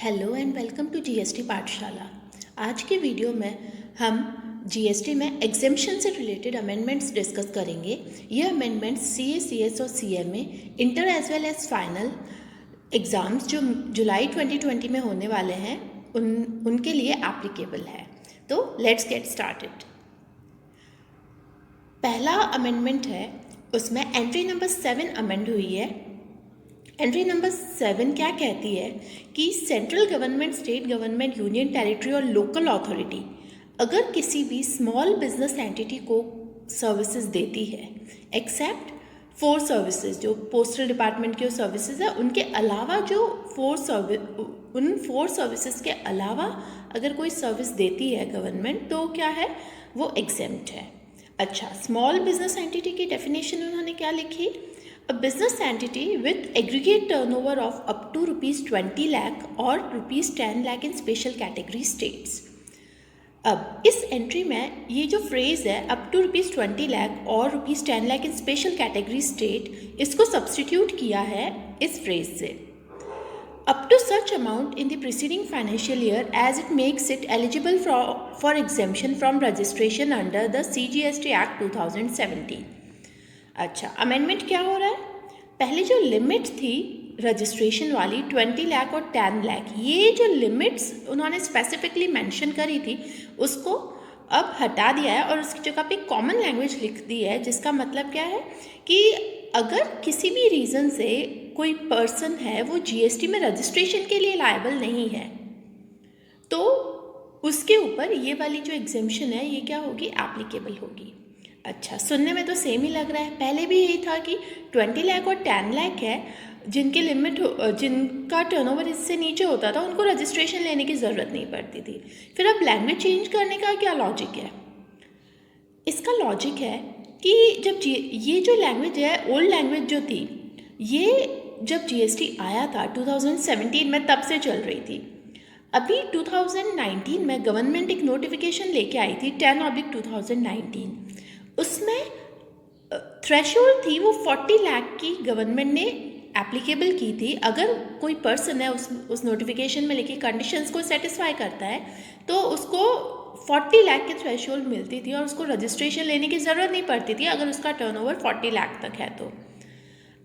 Hello and welcome to GST Pathshala. आज के video में हम जीएसटी में एग्जेम्पशन से रिलेटेड अमेंडमेंट्स डिस्कस करेंगे। ये अमेंडमेंट्स सीए, सीएस और CMA inter as well as final exams जो जुलाई 2020 में होने वाले हैं उनके लिए एप्लीकेबल है। तो लेट्स गेट स्टार्टेड। पहला अमेंडमेंट है, उसमें एंट्री नंबर 7 अमेंड हुई है। एंट्री नंबर 7 क्या कहती है कि central government, state government, union territory और लोकल अथॉरिटी अगर किसी भी स्मॉल बिजनेस एंटिटी को सर्विसेज देती है, एक्सेप्ट 4 सर्विसेज जो पोस्टल डिपार्टमेंट की सर्विसेज है, उनके अलावा जो 4 सर्विसेज के अलावा अगर कोई सर्विस देती है गवर्नमेंट, तो क्या है, वो एग्जेम्प्ट है। अच्छा, स्मॉल बिजनेस एंटिटी की डेफिनेशन उन्होंने क्या लिखी? A business entity with aggregate turnover of up to ₹20 lakh or ₹10 lakh in special category states। अब इस एंट्री में ये जो फ्रेज है अप टू ₹20 लाख और ₹10 लाख इन स्पेशल कैटेगरी स्टेट, इसको सब्सटीट्यूट किया है इस फ्रेज से, up to such amount in the preceding financial year as it makes it eligible for exemption from registration under the CGST Act 2017। अच्छा, अमेंडमेंट क्या हो रहा है? पहले जो लिमिट थी रजिस्ट्रेशन वाली 20 लाख और 10 लाख, ये जो लिमिट्स उन्होंने स्पेसिफिकली मेंशन करी थी, उसको अब हटा दिया है और उसकी जगह पे कॉमन लैंग्वेज लिख दी है, जिसका मतलब क्या है कि अगर किसी भी रीज़न से कोई पर्सन है वो जीएसटी में रजिस्ट्रेशन के लिए लायबल नहीं है, तो उसके ऊपर ये वाली जो एग्जेम्पशन है ये क्या होगी, एप्लीकेबल होगी। अच्छा, सुनने में तो सेम ही लग रहा है। पहले भी यही था कि 20 लाख और 10 लाख है, जिनकी लिमिट जिनका टर्नओवर इससे नीचे होता था, उनको रजिस्ट्रेशन लेने की ज़रूरत नहीं पड़ती थी। फिर अब लैंग्वेज चेंज करने का क्या लॉजिक है? इसका लॉजिक है कि जब ये जो लैंग्वेज है, ओल्ड लैंग्वेज जो थी, ये जब जीएसटी आया था 2017 में, तब से चल रही थी। अभी 2019 में गवर्नमेंट एक नोटिफिकेशन लेके आई थी 10/2019। उसमें थ्रेशोल्ड थी वो 40 लाख की गवर्नमेंट ने एप्लीकेबल की थी। अगर कोई पर्सन है उस नोटिफिकेशन में लिखी कंडीशंस को सेटिस्फाई करता है, तो उसको 40 लाख की थ्रेशोल्ड मिलती थी और उसको रजिस्ट्रेशन लेने की ज़रूरत नहीं पड़ती थी अगर उसका टर्नओवर 40 लाख तक है तो।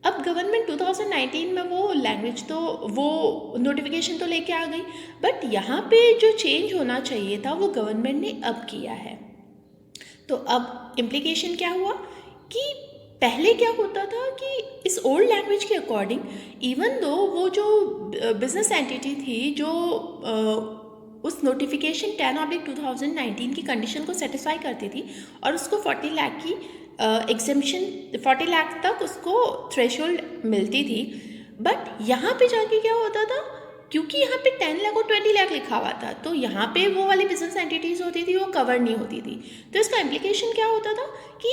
अब गवर्नमेंट 2019 में वो लैंग्वेज तो, वो नोटिफिकेशन तो लेके आ गई, बट यहाँ पे जो चेंज होना चाहिए था वो गवर्नमेंट ने अब किया है। तो अब इम्प्लीकेशन क्या हुआ कि पहले क्या होता था कि इस ओल्ड लैंग्वेज के अकॉर्डिंग, इवन दो वो जो बिजनेस एंटिटी थी जो उस नोटिफिकेशन 10/2019 की कंडीशन को सेटिस्फाई करती थी और उसको 40 लाख की एग्जेम्पशन, 40 लाख तक उसको थ्रेशोल्ड मिलती थी, बट यहाँ पे जाके क्या होता था, क्योंकि यहाँ पे 10 लाख और 20 लाख लिखा हुआ था, तो यहाँ पे वो वाली बिजनेस एंटिटीज़ होती थी वो कवर नहीं होती थी। तो इसका इम्प्लीकेशन क्या होता था कि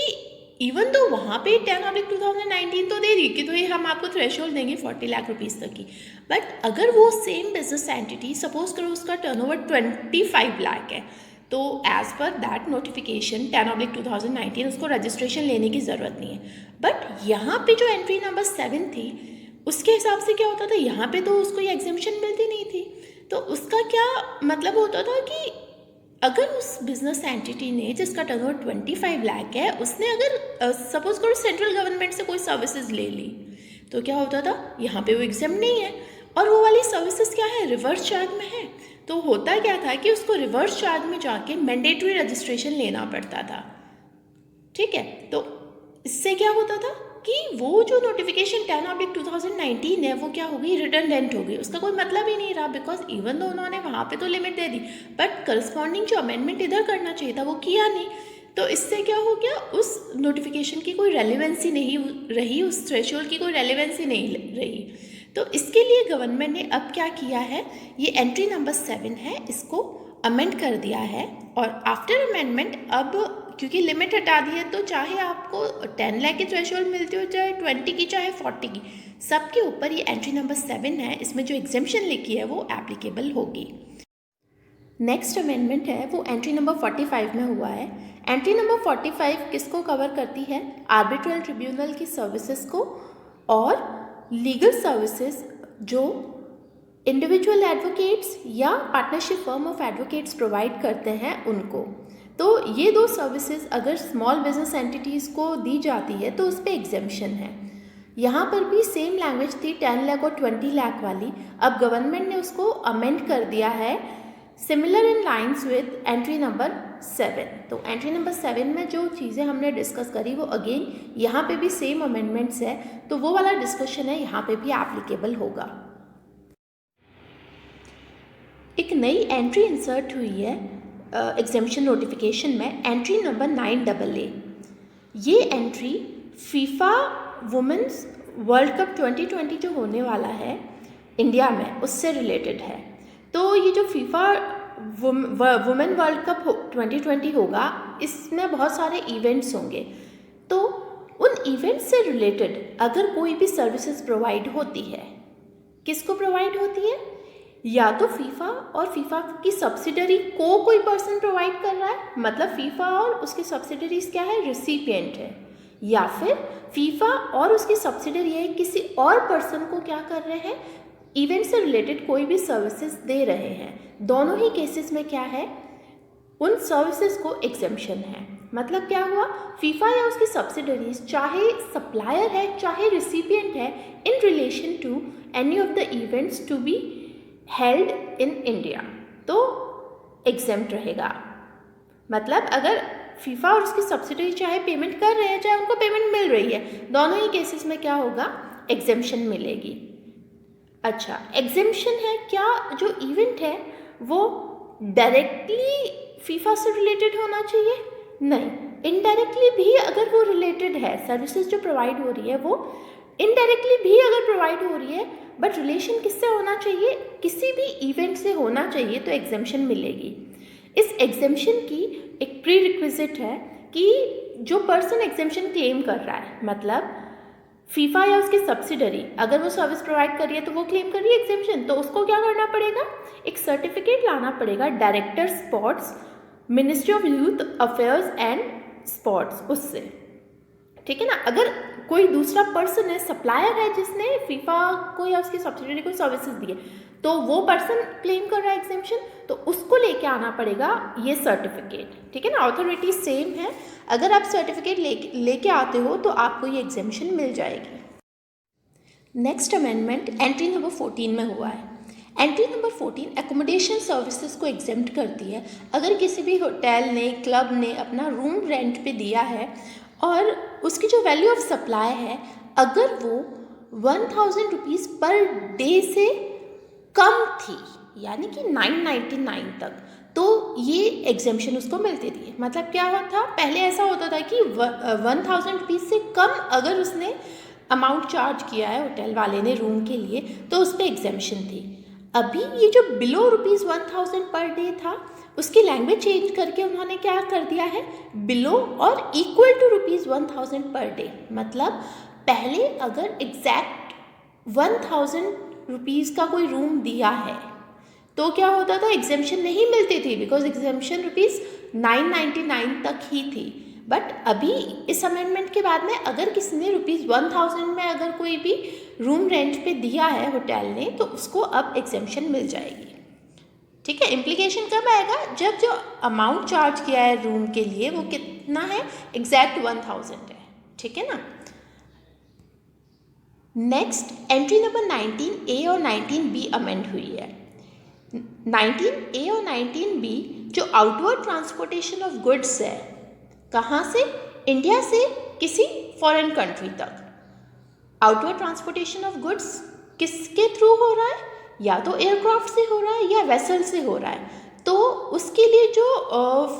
इवन तो वहाँ पे 10/2019 तो दे दी कि तो ये हम आपको थ्रेशोल्ड देंगे 40 लाख रुपीज़ तक की, बट अगर वो सेम बिजनेस एंटिटी, सपोज करो उसका टर्नओवर 25 लाख है, तो एज़ पर दैट नोटिफिकेशन 10/2019 उसको रजिस्ट्रेशन लेने की ज़रूरत नहीं है। बट यहाँ पे जो एंट्री नंबर 7 थी, उसके हिसाब से क्या होता था, यहाँ पे तो उसको ये एग्जेम्पशन मिलती नहीं थी। तो उसका क्या मतलब होता था कि अगर उस बिजनेस एंटिटी ने, जिसका टर्नओवर 25 लाख है, उसने अगर सपोज करो सेंट्रल गवर्नमेंट से कोई सर्विसेज ले ली, तो क्या होता था, यहाँ पे वो एग्जेम्प्ट नहीं है और वो वाली सर्विसेज क्या है, रिवर्स चार्ज में है। तो होता क्या था कि उसको रिवर्स चार्ज में जाके मैंडेटरी रजिस्ट्रेशन लेना पड़ता था। ठीक है, तो इससे क्या होता था कि वो जो नोटिफिकेशन 10/2019 है वो क्या हो गई, रिडंडेंट हो गई, उसका कोई मतलब ही नहीं रहा, बिकॉज इवन दो उन्होंने वहाँ पे तो limit they the, but corresponding जो अमेंडमेंट इधर करना चाहिए था वो किया नहीं। तो इससे क्या हो गया, उस नोटिफिकेशन की कोई रेलिवेंसी नहीं रही, उस थ्रेशोल्ड की कोई रेलिवेंसी नहीं रही। तो इसके लिए गवर्नमेंट ने अब क्या किया है, ये एंट्री नंबर 7 है, इसको अमेंड कर दिया है। और आफ्टर अमेंडमेंट अब क्योंकि लिमिट हटा दी है, तो चाहे आपको 10 लाख की थ्रेशोल्ड मिलती हो, चाहे 20 की, चाहे 40 की, सबके ऊपर ये एंट्री नंबर 7 है, इसमें जो एग्जेम्पशन लिखी है वो एप्लीकेबल होगी। नेक्स्ट अमेंडमेंट है वो एंट्री नंबर 45 में हुआ है। एंट्री नंबर 45 किसको कवर करती है, आर्बिट्रल ट्रिब्यूनल की सर्विसेज को और लीगल सर्विसेज जो इंडिविजुअल एडवोकेट्स या partnership firm of advocates provide करते हैं उनको। तो ये दो सर्विसेज अगर स्मॉल बिजनेस एंटिटीज़ को दी जाती है तो उस पर एग्जेम्पशन है। यहाँ पर भी सेम लैंग्वेज थी 10 लाख और 20 लाख वाली, अब गवर्नमेंट ने उसको अमेंड कर दिया है similar in lines with entry number 7। तो एंट्री नंबर 7 में जो चीज़ें हमने डिस्कस करी वो अगेन यहाँ पे भी सेम अमेंडमेंट्स है, तो वो वाला डिस्कशन है यहाँ पे भी एप्लीकेबल होगा। एक नई एंट्री इंसर्ट हुई है एग्जेम्पशन नोटिफिकेशन में, एंट्री नंबर 9AA। ये entry FIFA women's world cup 2020 जो होने वाला है इंडिया में उससे रिलेटेड है। तो ये जो फीफा वुमेन वर्ल्ड कप 2020 होगा, इसमें बहुत सारे इवेंट्स होंगे। तो उन इवेंट्स से रिलेटेड अगर कोई भी सर्विसेज प्रोवाइड होती है, किसको प्रोवाइड होती है? या तो फीफा और फीफा की सब्सिडरी को कोई पर्सन प्रोवाइड कर रहा है, मतलब फीफा और उसकी सब्सिडरीज क्या है, रिसिपिएंट है, या फिर फीफा और उसकी सब्सिडरी है किसी और पर्सन को क्या कर रहे हैं, इवेंट से रिलेटेड कोई भी सर्विसेज दे रहे हैं। दोनों ही केसेस में क्या है, उन सर्विसेज को एग्जेम्पशन है। मतलब क्या हुआ, फीफा या उसकी सब्सिडरीज चाहे सप्लायर है चाहे रिसिपिएंट है in relation to any of the events to be held in India, तो एग्जेम्प्ट रहेगा। मतलब अगर फीफा और उसकी सब्सिडरी चाहे पेमेंट कर रहे हैं चाहे उनको पेमेंट मिल रही है, दोनों ही केसेस में क्या होगा, एग्जेम्पशन मिलेगी। अच्छा, एग्जेम्पशन है क्या, जो इवेंट है वो डायरेक्टली फीफा से रिलेटेड होना चाहिए? नहीं, इनडायरेक्टली भी अगर वो रिलेटेड है, सर्विसेज जो प्रोवाइड हो रही है वो इनडायरेक्टली भी अगर प्रोवाइड हो रही है, बट रिलेशन किससे होना चाहिए, किसी भी इवेंट से होना चाहिए, तो एग्जेम्पशन मिलेगी। इस एग्जेम्पशन की एक प्री रिक्विजिट है कि जो पर्सन एग्जेम्पशन क्लेम कर रहा है, मतलब फीफा या उसकी सब्सिडरी अगर वो सर्विस प्रोवाइड कर रही है तो वो क्लेम कर रही है एग्जेम्पशन, तो उसको क्या करना पड़ेगा, एक सर्टिफिकेट लाना पड़ेगा director sports, ministry of youth affairs and sports, उससे, ठीक है ना। अगर कोई दूसरा पर्सन है, सप्लायर है जिसने फीफा को या उसकी सब्सिडरी को सर्विसेज दी है, तो वो पर्सन क्लेम कर रहा है एग्जेम्पशन, तो उसको लेके आना पड़ेगा ये सर्टिफिकेट, ठीक है ना। अथॉरिटी सेम है, अगर आप सर्टिफिकेट लेके आते हो तो आपको ये एग्जेम्पशन मिल जाएगी। नेक्स्ट अमेंडमेंट एंट्री नंबर 14 में हुआ है। एंट्री नंबर 14 एकोमोडेशन सर्विसेज को एग्जेम्प्ट करती है। अगर किसी भी होटल ने, क्लब ने अपना रूम रेंट पे दिया है और उसकी जो वैल्यू ऑफ सप्लाई है, अगर वो 1000 रुपीज़ पर डे से कम थी, यानी कि 999 तक, तो ये एग्जेम्पशन उसको मिलती थी। मतलब क्या हुआ था, पहले ऐसा होता था कि 1000 रुपीज़ से कम अगर उसने अमाउंट चार्ज किया है होटल वाले ने रूम के लिए, तो उस पर एग्जेम्पशन थी। अभी ये जो बिलो रुपीज़ 1000 पर डे था, उसकी लैंग्वेज चेंज करके उन्होंने क्या कर दिया है, बिलो और equal to rupees 1000 per day. मतलब पहले अगर एग्जैक्ट 1000 रुपीज़ का कोई रूम दिया है तो क्या होता था, एग्जेम्पशन नहीं मिलती थी, बिकॉज एग्जेम्पशन रुपीज़ 999 तक ही थी। बट अभी इस अमेंडमेंट के बाद में अगर किसी ने रुपीज़ 1000 में अगर कोई भी रूम रेंट पे दिया है होटल ने, तो उसको अब एग्जेम्पशन मिल जाएगी, ठीक है। इम्प्लीकेशन कब आएगा, जब जो अमाउंट चार्ज किया है रूम के लिए वो कितना है, एग्जैक्ट 1000 है, ठीक है ना। नेक्स्ट एंट्री नंबर 19A और 19B अमेंड हुई है। 19A और 19B जो आउटवर्ड ट्रांसपोर्टेशन ऑफ गुड्स है, कहाँ से, इंडिया से किसी फॉरेन कंट्री तक, आउटवर्ड ट्रांसपोर्टेशन ऑफ गुड्स किसके थ्रू हो रहा है, या तो एयरक्राफ्ट से हो रहा है या वेसल से हो रहा है, तो उसके लिए जो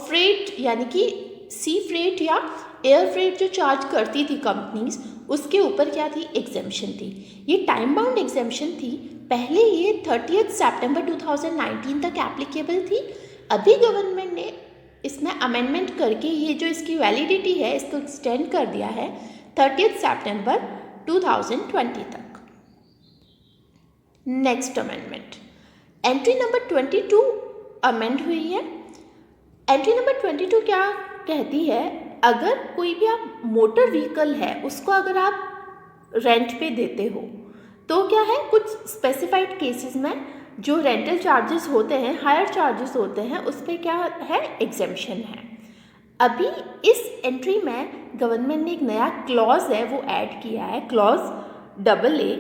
फ्रेट यानी कि सी फ्रेट या एयर फ्रेट जो चार्ज करती थी कंपनीज, उसके ऊपर क्या थी, एग्जेम्पशन थी। ये टाइम बाउंड एग्जेम्पशन थी, पहले ये 30 सितंबर 2019 तक एप्लीकेबल थी। अभी गवर्नमेंट ने इसमें अमेंडमेंट करके ये जो इसकी वैलिडिटी है इसको एक्सटेंड कर दिया है 30 सितंबर 2020 तक। Next amendment entry number 22 amend हुई है। एंट्री नंबर 22 क्या कहती है, अगर कोई भी आप मोटर व्हीकल है उसको अगर आप रेंट पे देते हो, तो क्या है, कुछ स्पेसिफाइड केसेस में जो रेंटल चार्जेस होते हैं, हायर चार्जेस होते हैं, उस पर क्या है, एग्जेम्पशन है। अभी इस एंट्री में गवर्नमेंट ने एक नया क्लॉज है वो ऐड किया है, क्लॉज AA।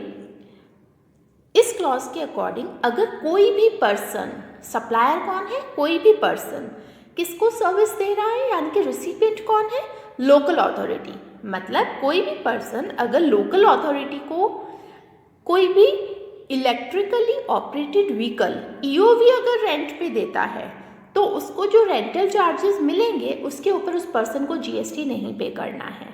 इस क्लॉज के अकॉर्डिंग अगर कोई भी पर्सन, सप्लायर कौन है, कोई भी पर्सन किसको सर्विस दे रहा है, यानी कि रिसिपिएंट कौन है, लोकल अथॉरिटी। मतलब कोई भी पर्सन अगर लोकल अथॉरिटी को कोई भी इलेक्ट्रिकली ऑपरेटेड व्हीकल EOV अगर रेंट पे देता है तो उसको जो रेंटल चार्जेस मिलेंगे उसके ऊपर उस पर्सन को GST नहीं पे करना है।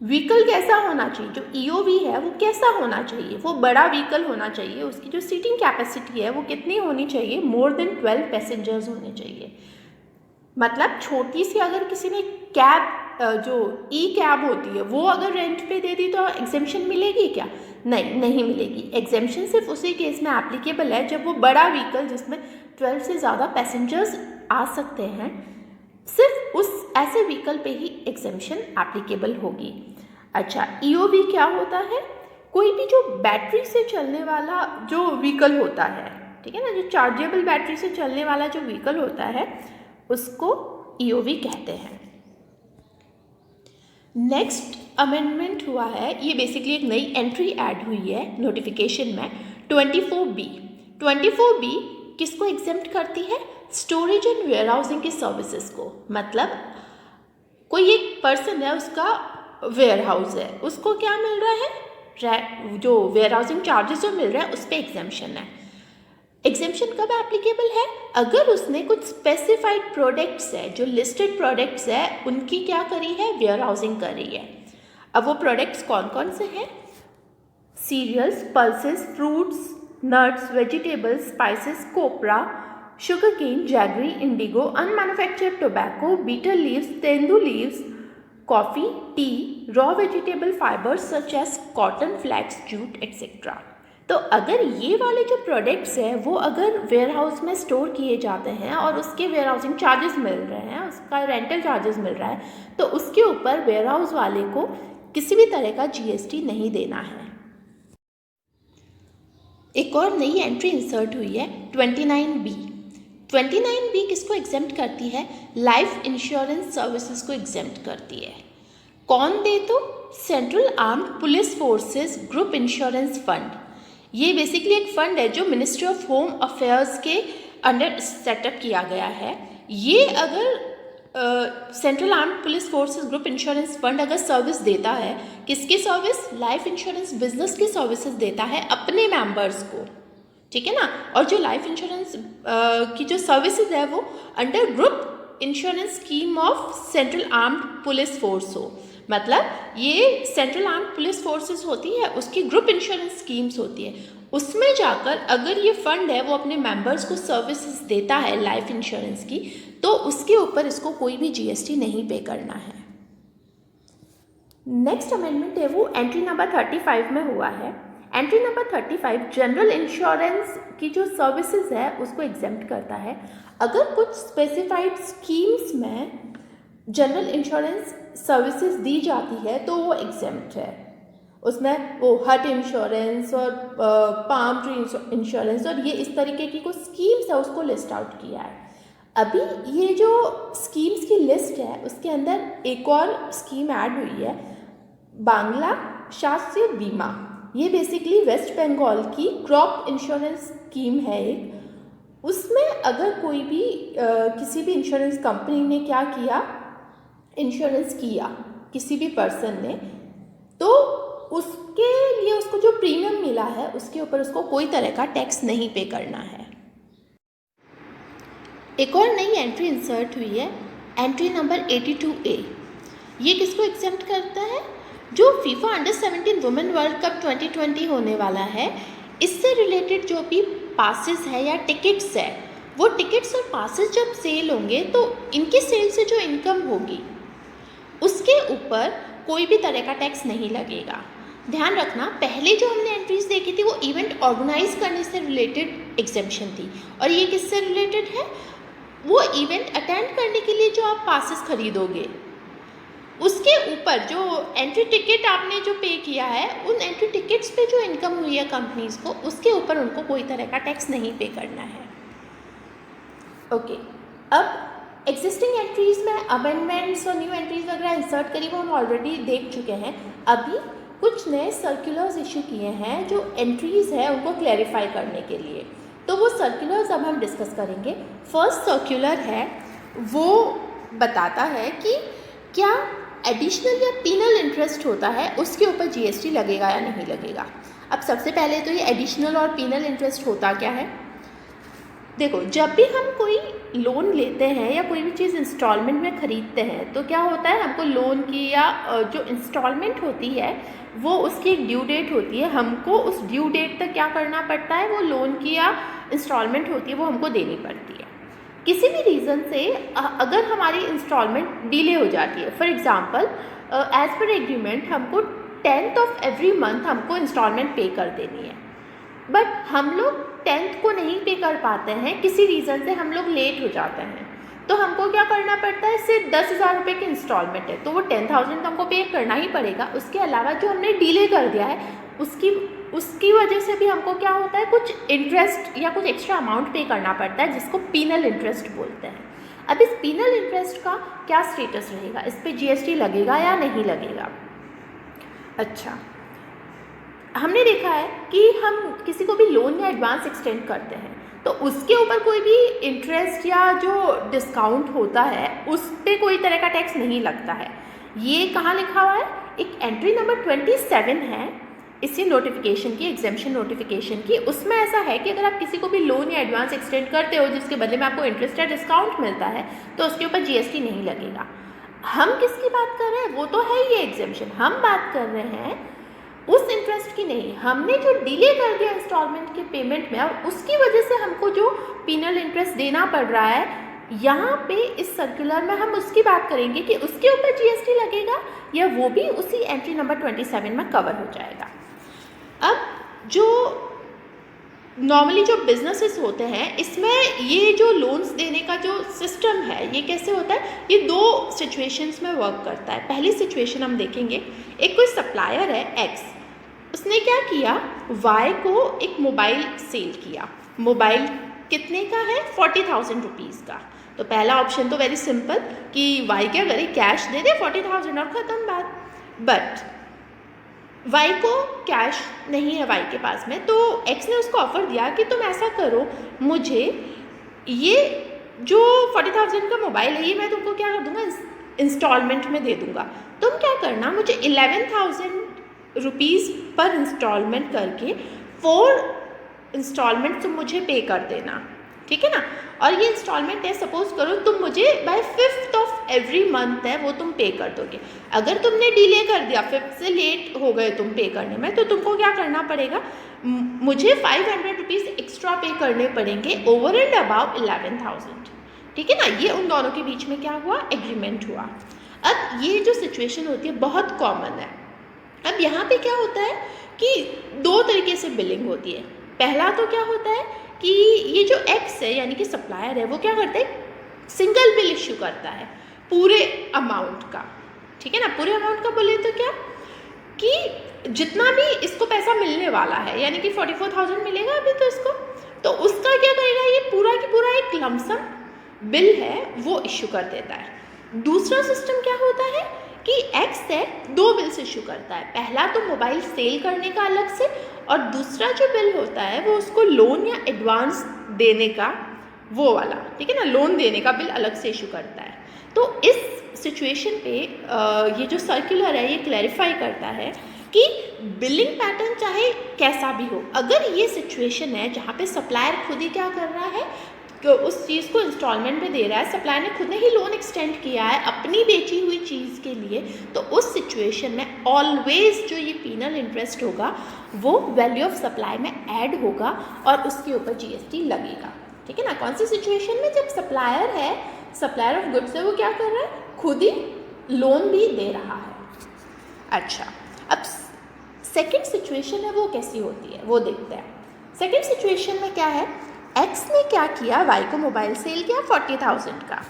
व्हीकल कैसा होना चाहिए, जो EOV है वो कैसा होना चाहिए, वो बड़ा व्हीकल होना चाहिए, उसकी जो सीटिंग कैपेसिटी है वो कितनी होनी चाहिए, मोर देन 12 पैसेंजर्स होने चाहिए। मतलब छोटी सी अगर किसी ने कैब, जो कैब होती है वो अगर रेंट पे दे दी तो एग्जेम्पशन मिलेगी क्या, नहीं मिलेगी। एग्जेम्पशन सिर्फ उसी केस में एप्लीकेबल है जब वो बड़ा व्हीकल जिसमें 12 से ज़्यादा पैसेंजर्स आ सकते हैं, सिर्फ उस ऐसे व्हीकल पे ही एग्जेम्पशन एप्लीकेबल होगी। अच्छा, EOV क्या होता है, कोई भी जो बैटरी से चलने वाला जो व्हीकल होता है, ठीक है ना, जो चार्जेबल बैटरी से चलने वाला जो व्हीकल होता है उसको EOV कहते हैं। नेक्स्ट अमेंडमेंट हुआ है, ये बेसिकली एक नई एंट्री ऐड हुई है नोटिफिकेशन में, 24B। 24B किसको एग्जेम्प्ट करती है, स्टोरेज एंड वेयर हाउसिंग की सर्विसेज को। मतलब कोई एक पर्सन है, उसका वेयर हाउस है, उसको क्या मिल रहा है, जो वेयर हाउसिंग चार्जेस जो मिल रहा है उस पर एग्जेम्पशन है। एग्जेम्पशन कब एप्लीकेबल है, अगर उसने कुछ स्पेसिफाइड प्रोडक्ट्स है, जो लिस्टेड प्रोडक्ट्स है उनकी क्या करी है, वेयर हाउसिंग करी है। अब वो प्रोडक्ट्स कौन कौन से हैं, cereals, pulses, fruits, nuts, vegetables, spices, copra, sugar cane, jaggery, indigo, unmanufactured tobacco, betel leaves, tendu leaves, coffee, tea, raw vegetable fibres such as cotton, flax, jute etcetera. तो अगर ये वाले जो प्रोडक्ट्स हैं वो अगर वेयर हाउस में स्टोर किए जाते हैं और उसके वेयर हाउसिंग चार्जेस मिल रहे हैं, उसका रेंटल चार्जेस मिल रहा है, तो उसके ऊपर वेयर हाउस वाले को किसी भी तरह का GST नहीं देना है। एक और नई एंट्री इंसर्ट हुई है 29B। 29B किसको एग्जेम्प्ट करती है, लाइफ इंश्योरेंस सर्विसेज को एग्जेम्प्ट करती है। कौन दे, तो central armed police forces group insurance fund. ये बेसिकली एक फंड है जो मिनिस्ट्री ऑफ होम अफेयर्स के अंडर सेटअप किया गया है। ये अगर central armed police forces group insurance fund अगर सर्विस देता है, किसकी सर्विस, लाइफ इंश्योरेंस बिजनेस की सर्विसेज देता है अपने मेंबर्स को, ठीक है ना। और जो लाइफ इंश्योरेंस की जो सर्विसेज है वो under group insurance scheme of central armed police force हो। मतलब ये सेंट्रल आर्म्ड पुलिस फोर्सेस होती है, उसकी ग्रुप इंश्योरेंस स्कीम्स होती है, उसमें जाकर अगर ये फंड है वो अपने मेंबर्स को सर्विसेज देता है लाइफ इंश्योरेंस की, तो उसके ऊपर इसको कोई भी GST नहीं पे करना है। नेक्स्ट अमेंडमेंट है वो एंट्री नंबर 35 में हुआ है। एंट्री नंबर 35 जनरल इंश्योरेंस की जो सर्विसेज है उसको एग्जेम्प्ट करता है। अगर कुछ स्पेसिफाइड स्कीम्स में जनरल इंश्योरेंस सर्विसेज दी जाती है तो वो एग्जेम्प्ट है। उसमें वो हट इंश्योरेंस और पाम ट्री इंश्योरेंस और ये इस तरीके की कुछ स्कीम्स है उसको लिस्ट आउट किया है। अभी ये जो स्कीम्स की लिस्ट है उसके अंदर एक और स्कीम ऐड हुई है, बांग्ला शास्त्रीय बीमा। ये बेसिकली वेस्ट बंगाल की क्रॉप इंश्योरेंस स्कीम है एक। उसमें अगर कोई भी किसी भी इंश्योरेंस कंपनी ने क्या किया, इंश्योरेंस किया किसी भी पर्सन ने, तो उसके लिए उसको जो प्रीमियम मिला है उसके ऊपर उसको कोई तरह का टैक्स नहीं पे करना है। एक और नई एंट्री इंसर्ट हुई है, एंट्री नंबर 82A। ये किसको एग्जेम्प्ट करता है, जो FIFA under 17 women world cup 2020 होने वाला है, इससे रिलेटेड जो भी पासेस है या टिकट्स है, वो टिकट्स और पासेस जब सेल होंगे तो इनकी सेल से जो इनकम होगी उसके ऊपर कोई भी तरह का टैक्स नहीं लगेगा। ध्यान रखना, पहले जो हमने एंट्रीज देखी थी वो इवेंट ऑर्गेनाइज करने से रिलेटेड एग्जेम्पशन थी, और ये किससे रिलेटेड है, वो इवेंट अटेंड करने के लिए जो आप पासेस खरीदोगे उसके ऊपर जो एंट्री टिकट आपने जो पे किया है, उन एंट्री टिकट्स पे जो इनकम हुई है कंपनीज को, उसके ऊपर उनको कोई तरह का टैक्स नहीं पे करना है। ओके, अब एग्जिस्टिंग एंट्रीज में अमेंडमेंट्स और न्यू एंट्रीज वगैरह इंसर्ट करी, वो हम ऑलरेडी देख चुके हैं। अभी कुछ नए सर्कुलर्स इशू किए हैं जो एंट्रीज है उनको क्लैरिफाई करने के लिए, तो वो सर्कुलर्स अब हम डिस्कस करेंगे। फर्स्ट सर्कुलर है वो बताता है कि क्या एडिशनल या पीनल इंटरेस्ट होता है उसके ऊपर जीएसटी लगेगा या नहीं लगेगा। अब सबसे पहले तो ये एडिशनल और पीनल इंटरेस्ट होता क्या है। देखो, जब भी हम कोई लोन लेते हैं या कोई भी चीज़ इंस्टॉलमेंट में ख़रीदते हैं तो क्या होता है, हमको लोन की या जो इंस्टॉलमेंट होती है वो उसकी एक ड्यू डेट होती है, हमको उस ड्यू डेट तक क्या करना पड़ता है, वो लोन की या इंस्टॉलमेंट होती है वो हमको देनी पड़ती है। किसी भी रीज़न से अगर हमारी इंस्टॉलमेंट डिले हो जाती है, for example as per agreement हमको 10th ऑफ एवरी मंथ हमको इंस्टॉलमेंट पे कर देनी है, बट हम लोग 10th को नहीं पे कर पाते हैं, किसी रीज़न से हम लोग लेट हो जाते हैं, तो हमको क्या करना पड़ता है, सिर्फ 10,000 रुपये की इंस्टॉलमेंट है तो वो 10,000 तो हमको पे करना ही पड़ेगा। उसके अलावा जो हमने डिले कर दिया है उसकी वजह से भी हमको क्या होता है, कुछ इंटरेस्ट या कुछ एक्स्ट्रा अमाउंट पे करना पड़ता है, जिसको पीनल इंटरेस्ट बोलते हैं। अब इस पीनल इंटरेस्ट का क्या स्टेटस रहेगा, इस पर जीएसटी लगेगा या नहीं लगेगा। अच्छा, हमने देखा है कि हम किसी को भी लोन या एडवांस एक्सटेंड करते हैं तो उसके ऊपर कोई भी इंटरेस्ट या जो डिस्काउंट होता है उस पर कोई तरह का टैक्स नहीं लगता है। ये कहाँ लिखा हुआ है, एक एंट्री नंबर 27 है इसी नोटिफिकेशन की, एग्जेम्पशन नोटिफिकेशन की। उसमें ऐसा है कि अगर आप किसी को भी लोन या एडवांस एक्सटेंड करते हो जिसके बदले में आपको इंटरेस्ट या डिस्काउंट मिलता है तो उसके ऊपर जीएसटी नहीं लगेगा। हम किसकी बात कर रहे हैं, वो तो है ये एग्जेम्पशन, हम बात कर रहे हैं उस इंटरेस्ट की नहीं, हमने जो डिले कर दिया इंस्टॉलमेंट के पेमेंट में और उसकी वजह से हमको जो पीनल इंटरेस्ट देना पड़ रहा है, यहाँ पे इस सर्कुलर में हम उसकी बात करेंगे कि उसके ऊपर जीएसटी लगेगा या वो भी उसी एंट्री नंबर 27 में कवर हो जाएगा। अब जो नॉर्मली जो बिजनेसेस होते हैं इसमें ये जो लोन्स देने का जो सिस्टम है ये कैसे होता है, ये दो सिचुएशंस में वर्क करता है। पहली सिचुएशन हम देखेंगे, एक कोई सप्लायर है एक्स, उसने क्या किया, वाई को एक मोबाइल सेल किया। मोबाइल कितने का है, 40,000 रुपीज़ का। तो पहला ऑप्शन तो वेरी सिंपल कि वाई क्या करे, कैश दे दे 40,000 और ख़त्म बात। बट वाई को कैश नहीं है वाई के पास में, तो एक्स ने उसको ऑफ़र दिया कि तुम ऐसा करो, मुझे ये जो 40,000 का मोबाइल है ये मैं तुमको क्या कर दूँगा, इंस्टॉलमेंट में दे दूँगा। तुम क्या करना, मुझे 11,000 रुपीज़ पर इंस्टॉलमेंट करके 4 इंस्टॉलमेंट तुम मुझे पे कर देना, ठीक है ना। और ये इंस्टॉलमेंट है, सपोज करो तुम मुझे bye 5th of every month है वो तुम पे कर दोगे। अगर तुमने डिले कर दिया, 5th से लेट हो गए तुम पे करने में, तो तुमको क्या करना पड़ेगा, मुझे 500 रुपीज़ एक्स्ट्रा पे करने पड़ेंगे ओवर एंड अबाव 11,000, ठीक है ना। ये उन दोनों के बीच में क्या हुआ, एग्रीमेंट हुआ। अब ये जो सिचुएशन होती है बहुत कॉमन है। अब यहाँ पे क्या होता है कि 2 तरीके से बिलिंग होती है। पहला तो क्या होता है कि ये जो एक्स है यानी कि सप्लायर है वो क्या करता है, सिंगल बिल इश्यू करता है पूरे अमाउंट का, ठीक है ना। पूरे अमाउंट का बोले तो क्या कि जितना भी इसको पैसा मिलने वाला है, यानी कि 44,000 मिलेगा अभी तो इसको, तो उसका क्या करेगा, ये पूरा की पूरा एक लमसम बिल है वो इश्यू कर देता है। दूसरा सिस्टम क्या होता है कि एक्स है 2 बिल्स इशू करता है। पहला तो मोबाइल सेल करने का अलग से, और दूसरा जो बिल होता है वो उसको लोन या एडवांस देने का, वो वाला, ठीक है ना, लोन देने का बिल अलग से इशू करता है। तो इस सिचुएशन पे ये जो सर्कुलर है ये क्लैरिफाई करता है कि बिलिंग पैटर्न चाहे कैसा भी हो, अगर ये सिचुएशन है जहाँ पे सप्लायर खुद ही क्या कर रहा है कि उस चीज़ को इंस्टॉलमेंट में दे रहा है, सप्लायर ने खुद ने ही लोन एक्सटेंड किया है अपनी बेची हुई चीज़ के लिए, तो उस सिचुएशन में ऑलवेज जो ये पीनल इंटरेस्ट होगा वो वैल्यू ऑफ सप्लाई में ऐड होगा और उसके ऊपर जीएसटी लगेगा, ठीक है ना। कौन सी सिचुएशन में, जब सप्लायर है, सप्लायर ऑफ गुड्स है, वो क्या कर रहा है, खुद ही लोन भी दे रहा है। अच्छा, अब सेकेंड सिचुएशन है वो कैसी होती है वो देखते हैं। सेकेंड सिचुएशन में क्या है, एक्स ने क्या किया, वाई को मोबाइल सेल किया 40,000 का,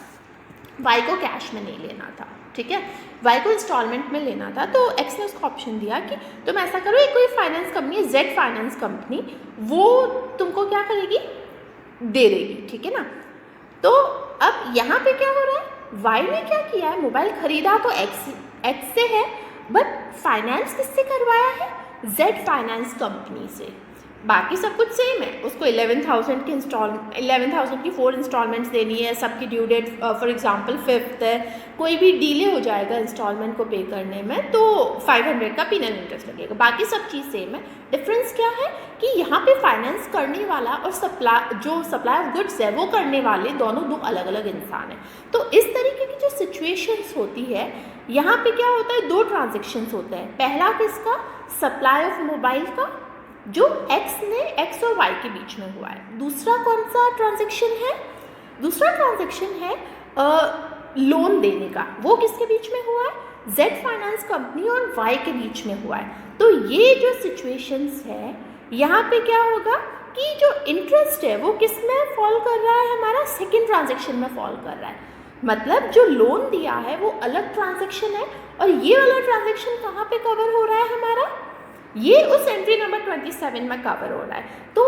वाई को कैश में नहीं लेना था, ठीक है, वाई को इंस्टॉलमेंट में लेना था, तो एक्स ने उसको ऑप्शन दिया कि तुम ऐसा करो, एक कोई फाइनेंस कंपनी है जेड फाइनेंस कंपनी, वो तुमको क्या करेगी, दे देगी, ठीक है ना। तो अब यहाँ पे क्या हो रहा है, वाई ने क्या किया है, मोबाइल खरीदा तो एक्स से है, बट फाइनेंस किससे करवाया है, जेड फाइनेंस कंपनी से। बाकी सब कुछ सेम है, उसको 11,000 की 4 इंस्टॉलमेंट्स देनी है, सबकी due date for example 5th है, कोई भी डिले हो जाएगा इंस्टॉलमेंट को पे करने में तो 500 का पेनल इंटरेस्ट लगेगा, बाकी सब चीज़ सेम है। डिफरेंस क्या है कि यहाँ पे फाइनेंस करने वाला और सप्लाई ऑफ गुड्स है वो करने वाले दोनों दो अलग अलग इंसान हैं। तो इस तरीके की जो सिचुएशंस होती है, यहाँ पे क्या होता है, 2 ट्रांजेक्शन्स होते हैं। पहला किसका, सप्लाई ऑफ मोबाइल का, जो एक्स और वाई के बीच में हुआ है। दूसरा कौन सा ट्रांजेक्शन है, दूसरा ट्रांजेक्शन है लोन देने का, वो किसके बीच में हुआ है, जेड फाइनेंस कंपनी और वाई के बीच में हुआ है। तो ये जो सिचुएशंस है, यहाँ पे क्या होगा कि जो इंटरेस्ट है वो किस में फॉल कर रहा है, हमारा सेकेंड ट्रांजेक्शन में फॉल कर रहा है। मतलब जो लोन दिया है वो अलग ट्रांजेक्शन है, और ये वाला ट्रांजेक्शन कहाँ पे कवर हो रहा है हमारा, ये उस एंट्री नंबर 27 में कवर हो रहा है। तो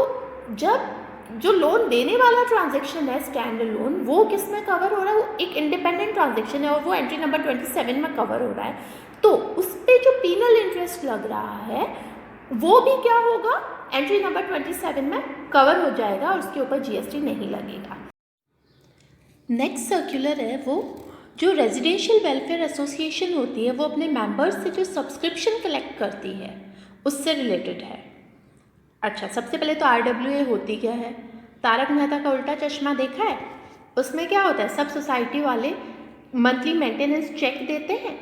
जब जो लोन देने वाला ट्रांजैक्शन है स्टैंड लोन, वो किस में कवर हो रहा है, वो एक इंडिपेंडेंट ट्रांजैक्शन है और वो एंट्री नंबर 27 में कवर हो रहा है। तो उस पर जो पीनल इंटरेस्ट लग रहा है वो भी क्या होगा, एंट्री नंबर 27 में कवर हो जाएगा और उसके ऊपर जीएसटी नहीं लगेगा। नेक्स्ट सर्कुलर है वो जो रेजिडेंशियल वेलफेयर एसोसिएशन होती है, वो अपने मेंबर्स से जो सब्सक्रिप्शन कलेक्ट करती है उससे रिलेटेड है। अच्छा, सबसे पहले तो RWA होती क्या है, तारक मेहता का उल्टा चश्मा देखा है, उसमें क्या होता है, सब सोसाइटी वाले मंथली मेंटेनेंस चेक देते हैं।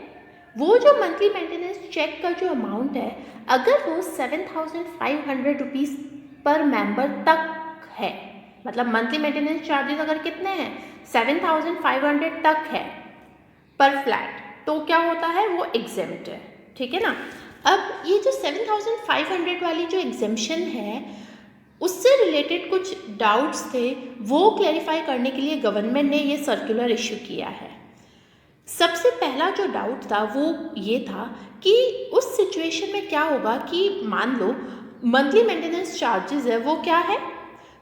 वो जो मंथली मेंटेनेंस चेक का जो अमाउंट है, अगर वो 7,500 रुपीज़ पर मेंबर तक है, मतलब मंथली मेंटेनेंस चार्जेस अगर कितने हैं 7,500 तक है पर फ्लैट, तो क्या होता है, वो एग्जेम्प्ट है, ठीक है ना। अब ये जो 7,500 वाली जो एग्जेम्पशन है, उससे रिलेटेड कुछ डाउट्स थे, वो क्लैरिफाई करने के लिए गवर्नमेंट ने ये सर्कुलर इशू किया है। सबसे पहला जो डाउट था वो ये था कि उस सिचुएशन में क्या होगा कि मान लो मंथली मेंटेनेंस चार्जेस है वो क्या है,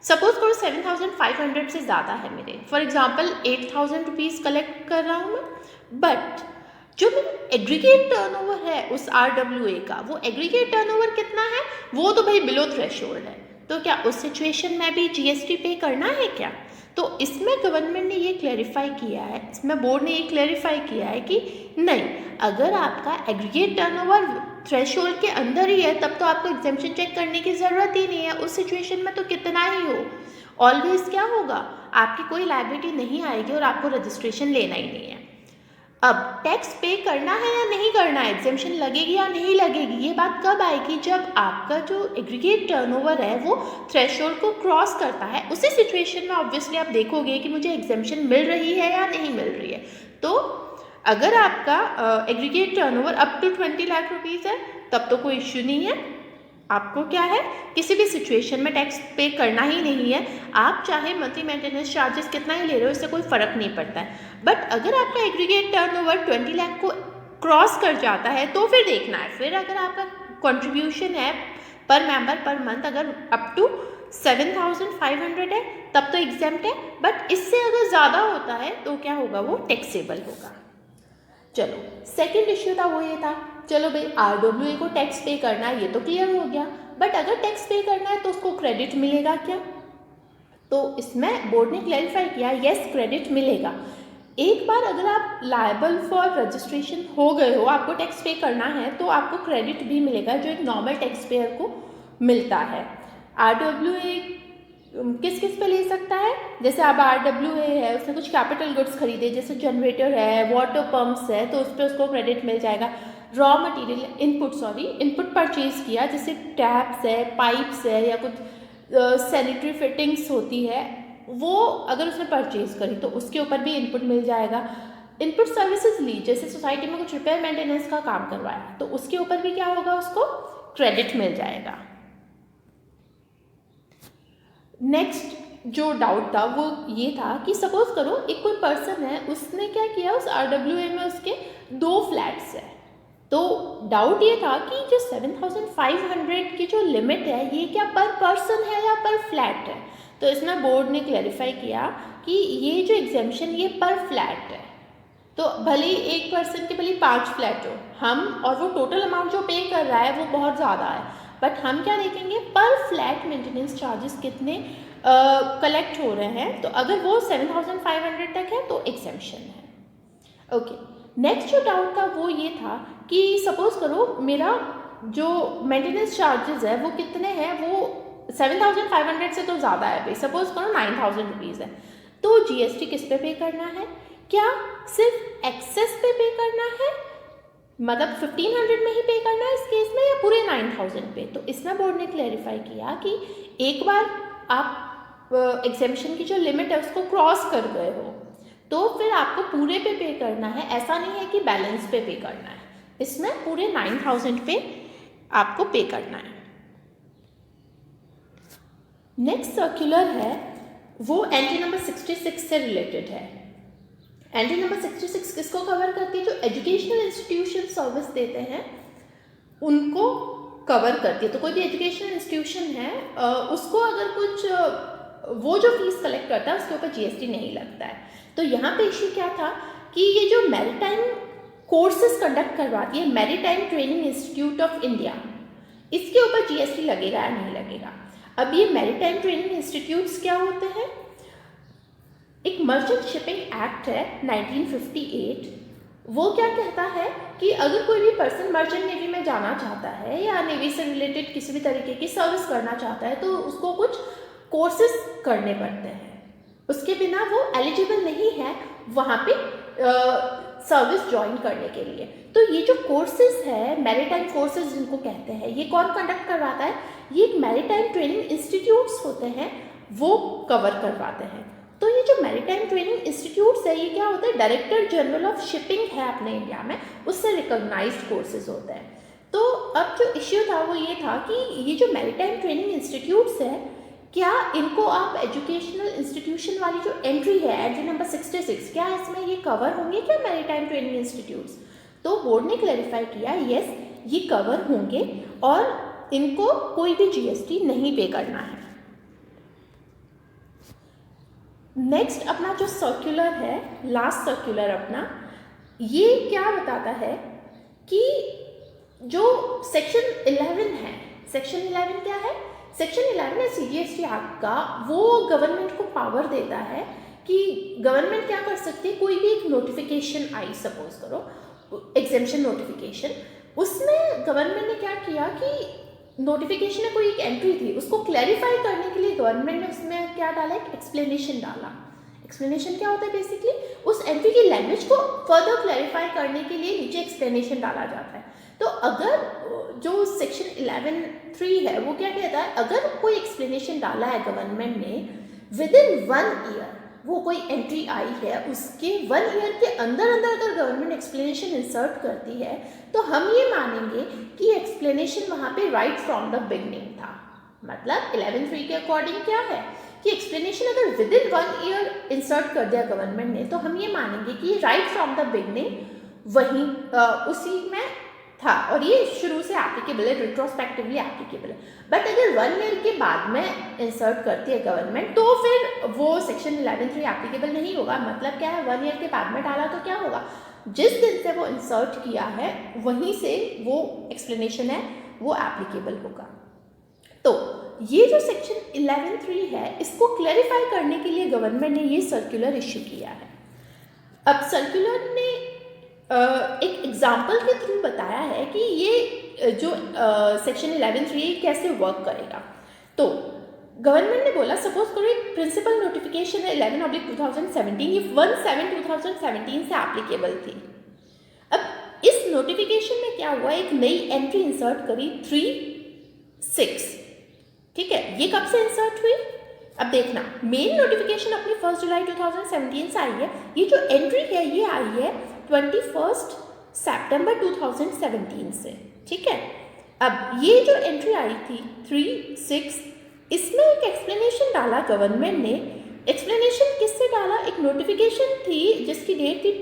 सपोज करो 7,500 से ज़्यादा है मेरे, फॉर एग्जांपल 8,000 रुपीज़ कलेक्ट कर रहा हूँ मैं, बट जो मेरा एग्रीगेट टर्नओवर है उस RWA का, वो एग्रीगेट टर्नओवर कितना है, वो तो भाई बिलो थ्रेशोल्ड है, तो क्या उस सिचुएशन में भी GST पे करना है क्या। तो इसमें गवर्नमेंट ने ये क्लैरिफाई किया है, इसमें बोर्ड ने ये क्लैरिफाई किया है कि नहीं, अगर आपका एग्रीगेट टर्नओवर थ्रेशोल्ड के अंदर ही है तब तो आपको एग्जेम्पशन चेक करने की ज़रूरत ही नहीं है। उस सिचुएशन में तो कितना ही हो, ऑलवेज क्या होगा, आपकी कोई लायबिलिटी नहीं आएगी और आपको रजिस्ट्रेशन लेना ही नहीं है। अब टैक्स पे करना है या नहीं करना है, एग्जेम्पशन लगेगी या नहीं लगेगी, ये बात कब आएगी, जब आपका जो एग्रीगेट टर्नओवर है वो थ्रेशोल्ड को क्रॉस करता है। उसी सिचुएशन में ऑब्वियसली आप देखोगे कि मुझे एग्जेम्पशन मिल रही है या नहीं मिल रही है। तो अगर आपका aggregate turnover up to 20 lakh rupees है तब तो कोई इश्यू नहीं है, आपको क्या है, किसी भी सिचुएशन में टैक्स पे करना ही नहीं है। आप चाहे मंथली मेंटेनेंस चार्जेस कितना ही ले रहे हो, इससे कोई फ़र्क नहीं पड़ता है। बट अगर आपका एग्रीगेट टर्नओवर 20 लाख को क्रॉस कर जाता है तो फिर देखना है, फिर अगर आपका कंट्रीब्यूशन है पर मेंबर पर मंथ अगर अप टू 7,500 है तब तो एग्जेम्प्ट है, बट इससे अगर ज़्यादा होता है तो क्या होगा, वो टैक्सेबल होगा। चलो, सेकेंड इश्यू था वो ये था, चलो भाई RWA को टैक्स पे करना है ये तो क्लियर हो गया, बट अगर टैक्स पे करना है तो उसको क्रेडिट मिलेगा क्या। तो इसमें बोर्ड ने क्लैरिफाई किया, यस क्रेडिट मिलेगा। एक बार अगर आप लायबल फॉर रजिस्ट्रेशन हो गए हो, आपको टैक्स पे करना है तो आपको क्रेडिट भी मिलेगा जो एक नॉर्मल टैक्स पेयर को मिलता है। RWA किस किस पे ले सकता है, जैसे अब RWA है उसने कुछ कैपिटल गुड्स खरीदे जैसे जनरेटर है, वाटर पंप्स है, तो उस पर उसको क्रेडिट मिल जाएगा। रॉ मटेरियल इनपुट परचेज किया, जैसे टैप्स है, पाइप्स है या कुछ सैनिटरी फिटिंग्स होती है, वो अगर उसने परचेज करी तो उसके ऊपर भी इनपुट मिल जाएगा। इनपुट सर्विसेज ली, जैसे सोसाइटी में कुछ रिपेयर मेंटेनेंस का काम करवाया तो उसके ऊपर भी क्या होगा, उसको क्रेडिट मिल जाएगा। नेक्स्ट जो डाउट था वो ये था कि सपोज करो एक कोई पर्सन है, उसने क्या किया, उस RWA में उसके 2 फ्लैट्स है। तो डाउट ये था कि जो 7,500 की जो लिमिट है ये क्या पर पर्सन है या पर फ्लैट है। तो इसमें बोर्ड ने क्लैरिफाई किया कि ये जो एग्जेम्पशन ये पर फ्लैट है। तो भले एक पर्सन के भले 5 फ्लैट हो, हम और वो टोटल अमाउंट जो पे कर रहा है वो बहुत ज़्यादा है, बट हम क्या देखेंगे पर फ्लैट मेंटेनेंस चार्जेस कितने कलेक्ट हो रहे हैं। तो अगर वो 7,500 तक है तो एग्जेम्पशन है। ओके, नेक्स्ट जो डाउट था वो ये था कि सपोज करो मेरा जो मेंटेनेंस चार्जेस है वो कितने हैं, वो 7,500 से तो ज़्यादा है भाई, सपोज करो 9,000 रुपीज़ है। तो GST किस पे करना है, क्या सिर्फ एक्सेस पे करना है, मतलब 1,500 में ही पे करना है इस केस में, या पूरे 9,000 पे। तो इसमें बोर्ड ने क्लैरिफाई किया कि एक बार आप एग्जेम्पशन की जो लिमिट है उसको क्रॉस कर गए हो तो फिर आपको पूरे पे करना है, ऐसा नहीं है कि बैलेंस पे करना है। इसमें पूरे 9,000 पे आपको पे करना है। नेक्स्ट सर्कुलर है वो एंट्री नंबर 66 से रिलेटेड है। एंट्री नंबर 66 किसको कवर करती है, जो एजुकेशनल इंस्टीट्यूशन सर्विस देते हैं उनको कवर करती है। तो कोई भी एजुकेशनल इंस्टीट्यूशन है उसको अगर कुछ वो जो फीस कलेक्ट करता है उसके ऊपर GST नहीं लगता है। तो यहाँ पे इशू क्या था कि ये जो मैरीटाइम कोर्सेज कंडक्ट करवाती है maritime training institute of India, इसके ऊपर GST लगेगा या नहीं लगेगा। अब ये मैरीटाइम ट्रेनिंग इंस्टीट्यूट्स क्या होते हैं, एक मर्चेंट शिपिंग एक्ट है 1958, वो क्या कहता है कि अगर कोई भी पर्सन मर्चेंट नेवी में जाना चाहता है या नेवी से रिलेटेड किसी भी तरीके की सर्विस करना चाहता है तो उसको कुछ कोर्सेज करने पड़ते हैं, उसके बिना वो एलिजिबल नहीं है वहाँ पे सर्विस ज्वाइन करने के लिए। तो ये जो कोर्सेज है मैरीटाइम कोर्सेज जिनको कहते हैं, ये कौन कंडक्ट करवाता है, ये एक मैरीटाइम ट्रेनिंग इंस्टीट्यूट्स होते हैं वो कवर करवाते हैं। तो ये जो मैरीटाइम ट्रेनिंग इंस्टीट्यूट्स है ये क्या होता है, डायरेक्टर जनरल ऑफ शिपिंग है अपने इंडिया में, उससे रिकॉग्नाइज्ड कोर्सेज होते हैं। तो अब जो इश्यू था वो ये था कि ये जो मैरीटाइम ट्रेनिंग इंस्टीट्यूट्स है क्या इनको आप एजुकेशनल इंस्टीट्यूशन वाली जो एंट्री है एंट्री नंबर 66, क्या इसमें ये कवर होंगे क्या मैरीटाइम ट्रेनिंग इंस्टीट्यूट्स। तो बोर्ड ने क्लैरिफाई किया यस ये कवर होंगे और इनको कोई भी GST नहीं पे करना है। नेक्स्ट अपना जो सर्कुलर है, लास्ट सर्कुलर अपना, ये क्या बताता है कि जो सेक्शन 11 है, सेक्शन 11 क्या है, सेक्शन 11 है CGST एक्ट का, वो गवर्नमेंट को पावर देता है कि गवर्नमेंट क्या कर सकती है, कोई भी एक नोटिफिकेशन आई सपोज करो एग्जेम्पशन नोटिफिकेशन, उसमें गवर्नमेंट ने क्या किया कि नोटिफिकेशन में कोई एक एंट्री थी उसको क्लैरिफाई करने के लिए गवर्नमेंट ने उसमें क्या डाला, एक एक्सप्लेनेशन डाला। एक्सप्लेनेशन क्या होता है, बेसिकली उस एंट्री की लैंग्वेज को फर्दर क्लैरिफाई करने के लिए नीचे एक्सप्लेनेशन डाला जाता है। तो अगर जो सेक्शन 11(3) है वो क्या कहता है, अगर कोई एक्सप्लेनेशन डाला है गवर्नमेंट ने विद इन 1 ईयर, वो कोई एंट्री आई है उसके 1 ईयर के अंदर अगर गवर्नमेंट एक्सप्लेनेशन इंसर्ट करती है तो हम ये मानेंगे कि एक्सप्लेनेशन वहाँ पे राइट फ्रॉम द बिगनिंग था। मतलब 11(3) के अकॉर्डिंग क्या है कि एक्सप्लेनेशन अगर विद इन 1 ईयर इंसर्ट कर दिया गवर्नमेंट ने तो हम ये मानेंगे कि राइट फ्रॉम द बिगनिंग वहीं उसी में था और ये शुरू से एप्लीकेबल है, रिट्रोस्पेक्टिवली एप्लीकेबल है। बट अगर 1 ईयर के बाद में इंसर्ट करती है गवर्नमेंट तो फिर वो सेक्शन 11(3) एप्लीकेबल नहीं होगा। मतलब क्या है, 1 ईयर के बाद में डाला तो क्या होगा, जिस दिन से वो इंसर्ट किया है वहीं से वो एक्सप्लेनेशन है वो एप्लीकेबल होगा। तो ये जो सेक्शन 11(3) है इसको क्लैरिफाई करने के लिए गवर्नमेंट ने ये सर्कुलर इश्यू किया है। अब सर्कुलर ने एक एग्जाम्पल के थ्रू बताया है कि ये जो सेक्शन 11(3) कैसे वर्क करेगा। तो गवर्नमेंट ने बोला सपोज करो एक प्रिंसिपल नोटिफिकेशन है 11/2017, ये 1/7/2017 से एप्लीकेबल थी। अब इस नोटिफिकेशन में क्या हुआ, एक नई एंट्री इंसर्ट करी 3(6), ठीक है, ये कब से इंसर्ट हुई, अब देखना मेन नोटिफिकेशन अपनी 1 जुलाई 2017 से आई है, ये जो एंट्री है ये आई है 21 सितंबर 2017 से, ठीक है। अब ये जो एंट्री आई थी 3(6), इसमें एक एक्सप्लेनेशन डाला गवर्नमेंट ने। एक्सप्लेनेशन किससे डाला? एक नोटिफिकेशन थी जिसकी डेट थी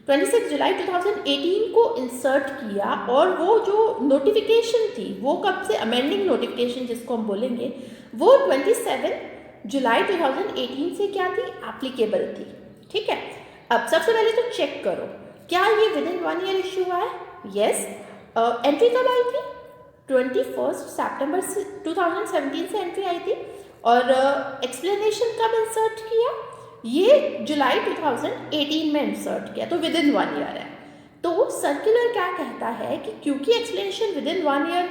26 जुलाई 2018 को इंसर्ट किया, और वो जो नोटिफिकेशन थी वो कब से, अमेंडिंग नोटिफिकेशन जिसको हम बोलेंगे, वो 27 जुलाई 2018 से क्या थी, एप्लीकेबल थी। ठीक है, अब सबसे पहले तो चेक करो क्या ये विद इन 1 ईयर इश्यू हुआ है। यस। एंट्री कब आई थी? 21 सितंबर 2017 से एंट्री आई थी, और एक्सप्लेनेशन कब इंसर्ट किया? ये जुलाई 2018 में इंसर्ट किया, तो विद इन 1 ईयर है। तो सर्कुलर क्या कहता है कि क्योंकि explanation with in 1 year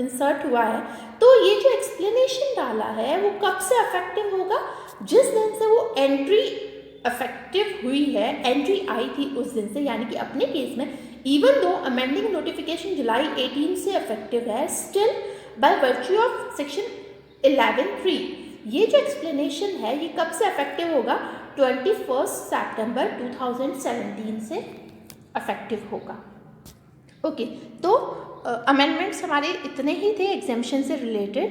insert हुआ है, तो ये जो एक्सप्लेनेशन डाला है वो कब से अफेक्टिव होगा? जिस दिन से वो एंट्री अफेक्टिव हुई है, एंट्री आई थी उस दिन से। यानी कि अपने केस में इवन दो अमेंडिंग नोटिफिकेशन जुलाई 18 से अफेक्टिव है, still by virtue of section 11(3) ये जो एक्सप्लेनेशन है ये कब से अफेक्टिव होगा? 21 सितंबर 2017 से अफेक्टिव होगा। ओके, तो अमेंडमेंट्स हमारे इतने ही थे एग्जामिशन से रिलेटेड।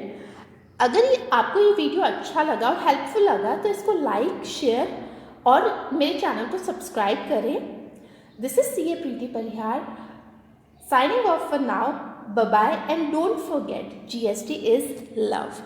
अगर आपको ये वीडियो अच्छा लगा और हेल्पफुल लगा तो इसको लाइक, शेयर और मेरे चैनल को सब्सक्राइब करें। This is CA Preeti Parihar signing off for now. Bye bye, and don't forget, GST is love.